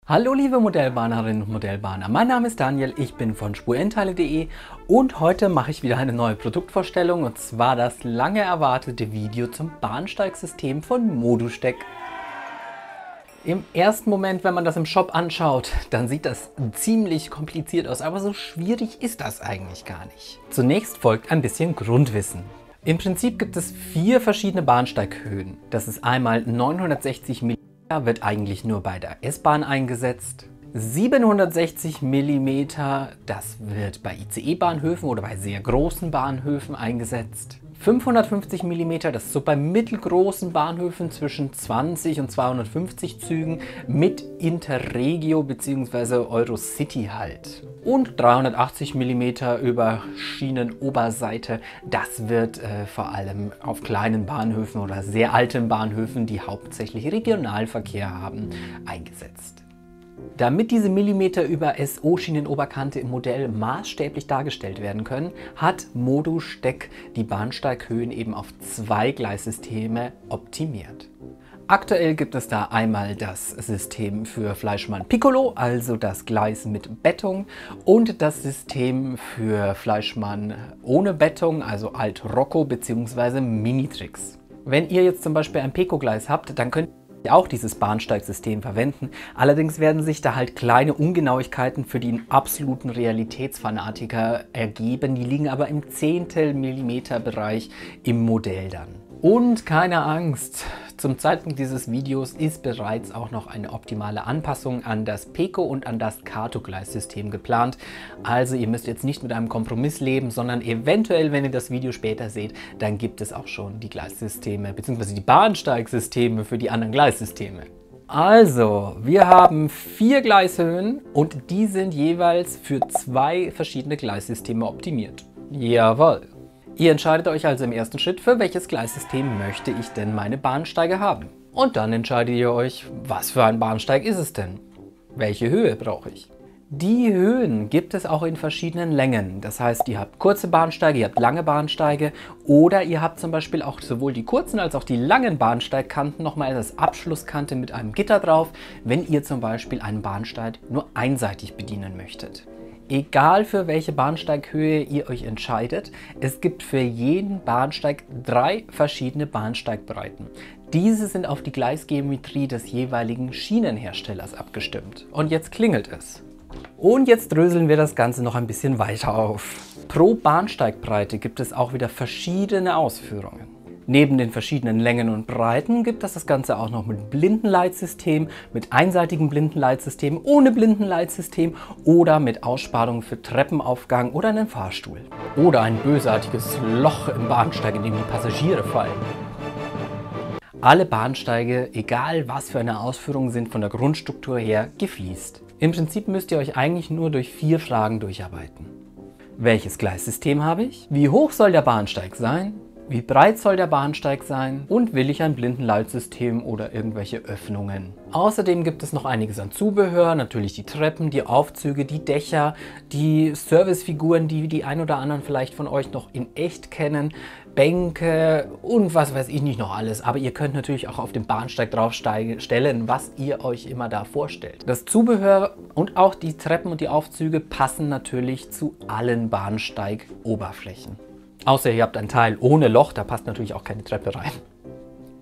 Hallo liebe Modellbahnerinnen und Modellbahner, mein Name ist Daniel, ich bin von Spurendteile.de und heute mache ich wieder eine neue Produktvorstellung, und zwar das lange erwartete Video zum Bahnsteigsystem von Modusteck. Im ersten Moment, wenn man das im Shop anschaut, dann sieht das ziemlich kompliziert aus, aber so schwierig ist das eigentlich gar nicht. Zunächst folgt ein bisschen Grundwissen. Im Prinzip gibt es 4 verschiedene Bahnsteighöhen. Das ist einmal 960 mm, wird eigentlich nur bei der S-Bahn eingesetzt. 760 mm, das wird bei ICE-Bahnhöfen oder bei sehr großen Bahnhöfen eingesetzt. 550 mm, das ist so bei mittelgroßen Bahnhöfen zwischen 20 und 250 Zügen mit Interregio bzw. Eurocity halt. Und 380 mm über Schienenoberseite, das wird vor allem auf kleinen Bahnhöfen oder sehr alten Bahnhöfen, die hauptsächlich Regionalverkehr haben, eingesetzt. Damit diese Millimeter über SO-Schienenoberkante im Modell maßstäblich dargestellt werden können, hat Modusteck die Bahnsteighöhen eben auf 2 Gleissysteme optimiert. Aktuell gibt es da einmal das System für Fleischmann Piccolo, also das Gleis mit Bettung, und das System für Fleischmann ohne Bettung, also Alt Rocco bzw. Minitrix. Wenn ihr jetzt zum Beispiel ein Peco-Gleis habt, dann könnt ihr auch dieses Bahnsteigsystem verwenden. Allerdings werden sich da halt kleine Ungenauigkeiten für den absoluten Realitätsfanatiker ergeben. Die liegen aber im Zehntel-Millimeter-Bereich im Modell dann. Und keine Angst, zum Zeitpunkt dieses Videos ist bereits auch noch eine optimale Anpassung an das Peco und an das Kato-Gleissystem geplant. Also ihr müsst jetzt nicht mit einem Kompromiss leben, sondern eventuell, wenn ihr das Video später seht, dann gibt es auch schon die Gleissysteme bzw. die Bahnsteigsysteme für die anderen Gleissysteme. Also, wir haben 4 Gleishöhen und die sind jeweils für 2 verschiedene Gleissysteme optimiert. Jawohl! Ihr entscheidet euch also im ersten Schritt, für welches Gleissystem möchte ich denn meine Bahnsteige haben. Und dann entscheidet ihr euch, was für ein Bahnsteig ist es denn? Welche Höhe brauche ich? Die Höhen gibt es auch in verschiedenen Längen. Das heißt, ihr habt kurze Bahnsteige, ihr habt lange Bahnsteige oder ihr habt zum Beispiel auch sowohl die kurzen als auch die langen Bahnsteigkanten nochmal als Abschlusskante mit einem Gitter drauf, wenn ihr zum Beispiel einen Bahnsteig nur einseitig bedienen möchtet. Egal für welche Bahnsteighöhe ihr euch entscheidet, es gibt für jeden Bahnsteig 3 verschiedene Bahnsteigbreiten. Diese sind auf die Gleisgeometrie des jeweiligen Schienenherstellers abgestimmt. Und jetzt klingelt es. Und jetzt dröseln wir das Ganze noch ein bisschen weiter auf. Pro Bahnsteigbreite gibt es auch wieder verschiedene Ausführungen. Neben den verschiedenen Längen und Breiten gibt es das Ganze auch noch mit Blindenleitsystem, mit einseitigem Blindenleitsystem, ohne Blindenleitsystem oder mit Aussparungen für Treppenaufgang oder einen Fahrstuhl. Oder ein bösartiges Loch im Bahnsteig, in dem die Passagiere fallen. Alle Bahnsteige, egal was für eine Ausführung, sind von der Grundstruktur her gefliest. Im Prinzip müsst ihr euch eigentlich nur durch 4 Fragen durcharbeiten. Welches Gleissystem habe ich? Wie hoch soll der Bahnsteig sein? Wie breit soll der Bahnsteig sein? Und will ich ein Blindenleitsystem oder irgendwelche Öffnungen? Außerdem gibt es noch einiges an Zubehör, natürlich die Treppen, die Aufzüge, die Dächer, die Servicefiguren, die die ein oder anderen vielleicht von euch noch in echt kennen, Bänke und was weiß ich nicht noch alles. Aber ihr könnt natürlich auch auf dem Bahnsteig draufstellen, was ihr euch immer da vorstellt. Das Zubehör und auch die Treppen und die Aufzüge passen natürlich zu allen Bahnsteigoberflächen. Außer ihr habt ein Teil ohne Loch, da passt natürlich auch keine Treppe rein.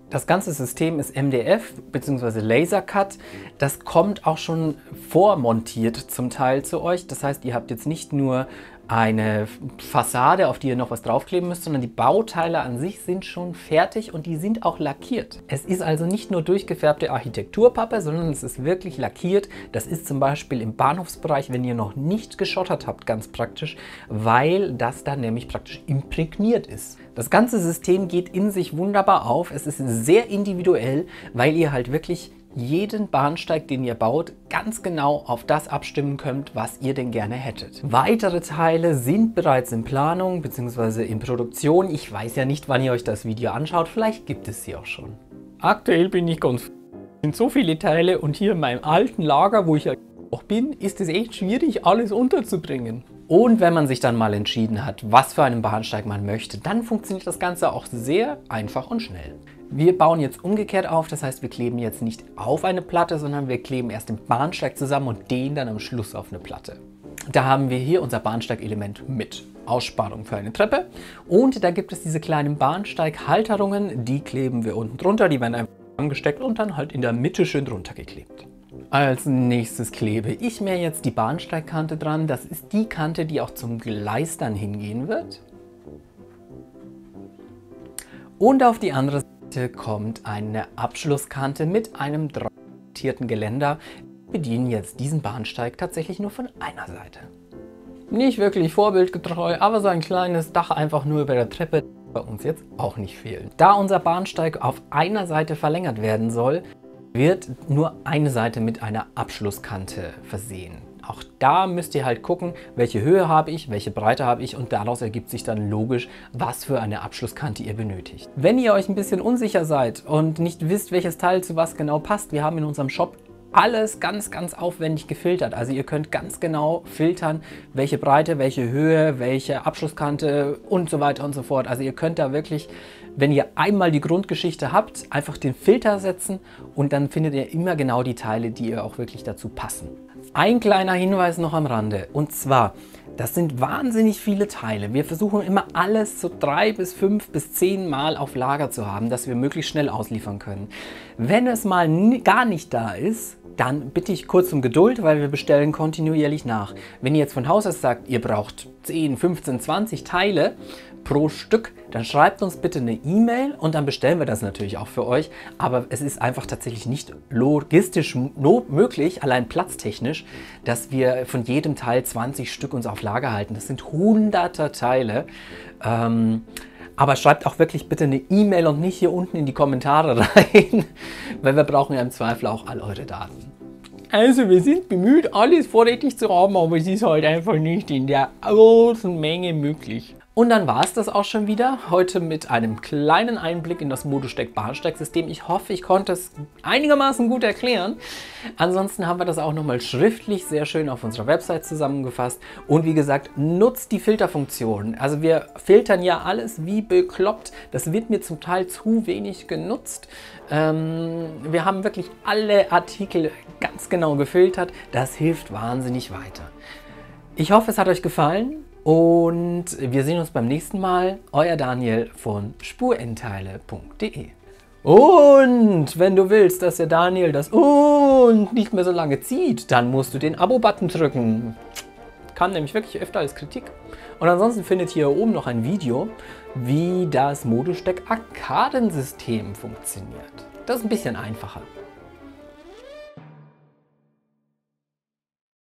Das ganze System ist MDF bzw. Lasercut. Das kommt auch schon vormontiert zum Teil zu euch. Das heißt, ihr habt jetzt nicht nur eine Fassade, auf die ihr noch was draufkleben müsst, sondern die Bauteile an sich sind schon fertig und die sind auch lackiert. Es ist also nicht nur durchgefärbte Architekturpappe, sondern es ist wirklich lackiert. Das ist zum Beispiel im Bahnhofsbereich, wenn ihr noch nicht geschottert habt, ganz praktisch, weil das dann nämlich praktisch imprägniert ist. Das ganze System geht in sich wunderbar auf. Es ist sehr individuell, weil ihr halt wirklich jeden Bahnsteig, den ihr baut, ganz genau auf das abstimmen könnt, was ihr denn gerne hättet. Weitere Teile sind bereits in Planung bzw. in Produktion. Ich weiß ja nicht, wann ihr euch das Video anschaut, vielleicht gibt es sie auch schon. Aktuell bin ich ganz... Es sind so viele Teile und hier in meinem alten Lager, wo ich ja auch bin, ist es echt schwierig, alles unterzubringen. Und wenn man sich dann mal entschieden hat, was für einen Bahnsteig man möchte, dann funktioniert das Ganze auch sehr einfach und schnell. Wir bauen jetzt umgekehrt auf, das heißt, wir kleben jetzt nicht auf eine Platte, sondern wir kleben erst den Bahnsteig zusammen und den dann am Schluss auf eine Platte. Da haben wir hier unser Bahnsteigelement mit Aussparung für eine Treppe und da gibt es diese kleinen Bahnsteighalterungen, die kleben wir unten drunter, die werden einfach angesteckt und dann halt in der Mitte schön drunter geklebt. Als nächstes klebe ich mir jetzt die Bahnsteigkante dran, das ist die Kante, die auch zum Gleis dann hingehen wird. Und auf die andere Seite kommt eine Abschlusskante mit einem montierten Geländer. Wir bedienen jetzt diesen Bahnsteig tatsächlich nur von einer Seite. Nicht wirklich vorbildgetreu, aber so ein kleines Dach einfach nur über der Treppe bei uns jetzt auch nicht fehlen. Da unser Bahnsteig auf einer Seite verlängert werden soll, wird nur eine Seite mit einer Abschlusskante versehen. Auch da müsst ihr halt gucken, welche Höhe habe ich, welche Breite habe ich und daraus ergibt sich dann logisch, was für eine Abschlusskante ihr benötigt. Wenn ihr euch ein bisschen unsicher seid und nicht wisst, welches Teil zu was genau passt, wir haben in unserem Shop alles ganz aufwendig gefiltert. Also ihr könnt ganz genau filtern, welche Breite, welche Höhe, welche Abschlusskante und so weiter und so fort. Also ihr könnt da wirklich, wenn ihr einmal die Grundgeschichte habt, einfach den Filter setzen und dann findet ihr immer genau die Teile, die ihr auch wirklich dazu passen. Ein kleiner Hinweis noch am Rande und zwar, das sind wahnsinnig viele Teile. Wir versuchen immer alles so 3 bis 5 bis 10 Mal auf Lager zu haben, dass wir möglichst schnell ausliefern können. Wenn es mal gar nicht da ist, dann bitte ich kurz um Geduld, weil wir bestellen kontinuierlich nach. Wenn ihr jetzt von Haus aus sagt, ihr braucht 10, 15, 20 Teile pro Stück, dann schreibt uns bitte eine E-Mail und dann bestellen wir das natürlich auch für euch. Aber es ist einfach tatsächlich nicht logistisch möglich, allein platztechnisch, dass wir von jedem Teil 20 Stück uns auf Lager halten. Das sind hunderter Teile. Aber schreibt auch wirklich bitte eine E-Mail und nicht hier unten in die Kommentare rein, weil wir brauchen ja im Zweifel auch all eure Daten. Also wir sind bemüht, alles vorrätig zu haben, aber es ist halt einfach nicht in der großen Menge möglich. Und dann war es das auch schon wieder, heute mit einem kleinen Einblick in das Modusteck-Bahnsteigsystem. Ich hoffe, ich konnte es einigermaßen gut erklären. Ansonsten haben wir das auch nochmal schriftlich sehr schön auf unserer Website zusammengefasst. Und wie gesagt, nutzt die Filterfunktion. Also wir filtern ja alles wie bekloppt. Das wird mir zum Teil zu wenig genutzt. Wir haben wirklich alle Artikel ganz genau gefiltert. Das hilft wahnsinnig weiter. Ich hoffe, es hat euch gefallen. Und wir sehen uns beim nächsten Mal. Euer Daniel von spurendteile.de. Und wenn du willst, dass der Daniel das und nicht mehr so lange zieht, dann musst du den Abo-Button drücken. Kam nämlich wirklich öfter als Kritik. Und ansonsten findet ihr hier oben noch ein Video, wie das Modusteck-Arkadensystem funktioniert. Das ist ein bisschen einfacher.